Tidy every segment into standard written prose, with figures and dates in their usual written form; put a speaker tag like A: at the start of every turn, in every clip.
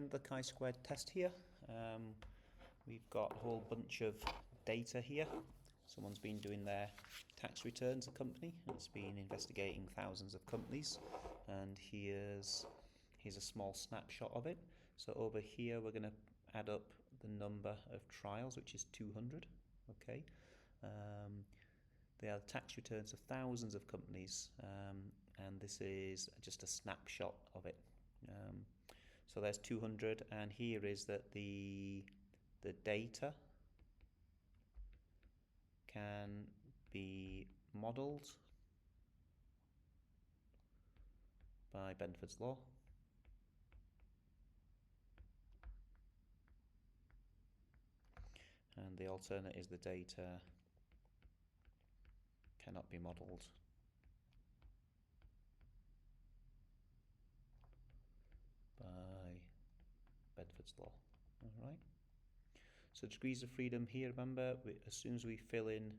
A: end of the chi-squared test here. We've got a whole bunch of data here. Someone's been doing their tax returns, a company, and it's been investigating thousands of companies. And here's a small snapshot of it. So over here we're going to add up the number of trials, which is 200. Okay. They are tax returns of thousands of companies, and this is just a snapshot of it. So there's 200, and here is that the data can be modelled by Benford's law. And the alternate is the data cannot be modelled by Benford's law. All right. So degrees of freedom here, remember, as soon as we fill in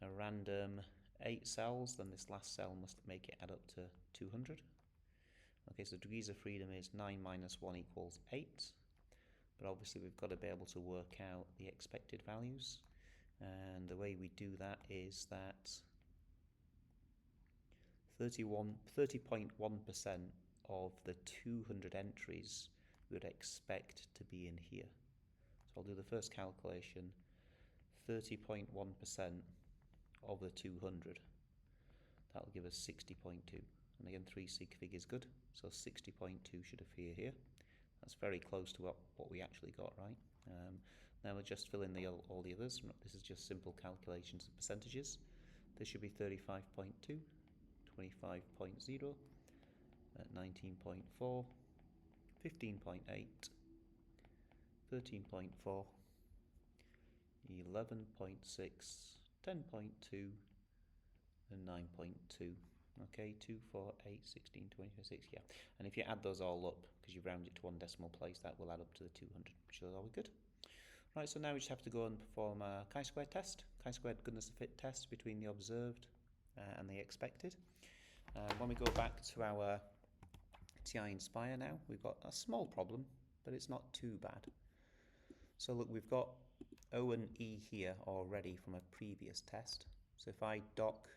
A: a random 8 cells, then this last cell must make it add up to 200. Okay, so degrees of freedom is 9 minus 1 equals 8. But obviously we've got to be able to work out the expected values. And the way we do that is that 30.1% of the 200 entries we would expect to be in here. So I'll do the first calculation. 30.1% of the 200. That'll give us 60.2. And again, 3 sig fig is good. So 60.2 should appear here. That's very close to what we actually got, right? Now we'll just fill in all the others. This is just simple calculations of percentages. This should be 35.2, 25.0, 19.4, 15.8, 13.4, 11.6, 10.2, and 9.2. Okay, 2, 4, 8, 16, 26, yeah. And if you add those all up, because you round it to one decimal place, that will add up to the 200, which is all good. Right, so now we just have to go and perform a chi-square test, chi-squared goodness of fit test between the observed and the expected. When we go back to our TI Inspire now, we've got a small problem, but it's not too bad. So look, we've got O and E here already from a previous test. So if I doc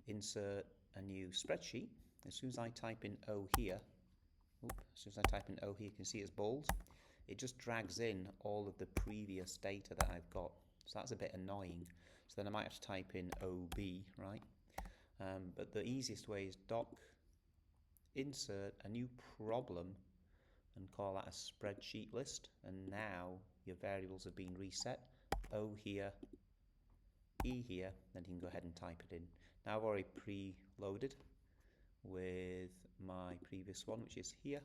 A: insert a new spreadsheet, as soon as I type in O here, you can see it's bold. It just drags in all of the previous data that I've got. So that's a bit annoying. So then I might have to type in OB, right? But the easiest way is doc insert a new problem and call that a spreadsheet list. And now your variables have been reset. O here, E here, then you can go ahead and type it in. Now I've already pre-loaded with my previous one, which is here.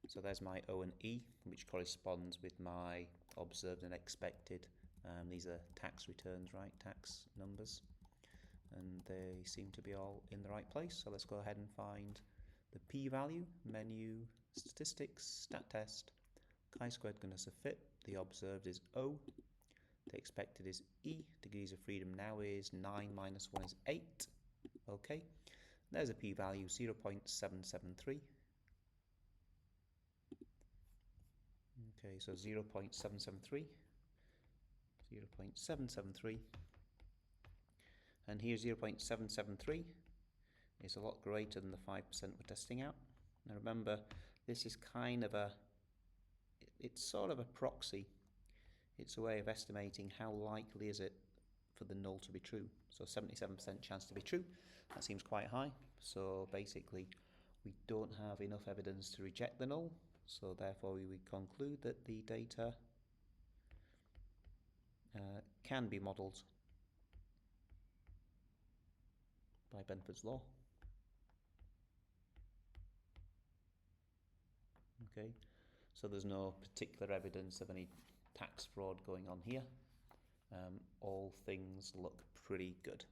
A: So there's my O and E, which corresponds with my observed and expected. These are tax returns, right? Tax numbers. And they seem to be all in the right place. So let's go ahead and find the p-value, menu, statistics, stat test, chi-squared goodness of fit. The observed is O. The expected is E. Degrees of freedom now is 9 minus 1 is 8. Okay. There's a p-value, 0.773. Okay, so 0.773. 0.773. And here 0.773 is a lot greater than the 5% we're testing out. Now remember, this is kind of it's sort of a proxy. It's a way of estimating how likely is it for the null to be true. So 77% chance to be true. That seems quite high. So basically, we don't have enough evidence to reject the null. So therefore, we would conclude that the data can be modelled by Benford's law. Okay, so there's no particular evidence of any tax fraud going on here. All things look pretty good.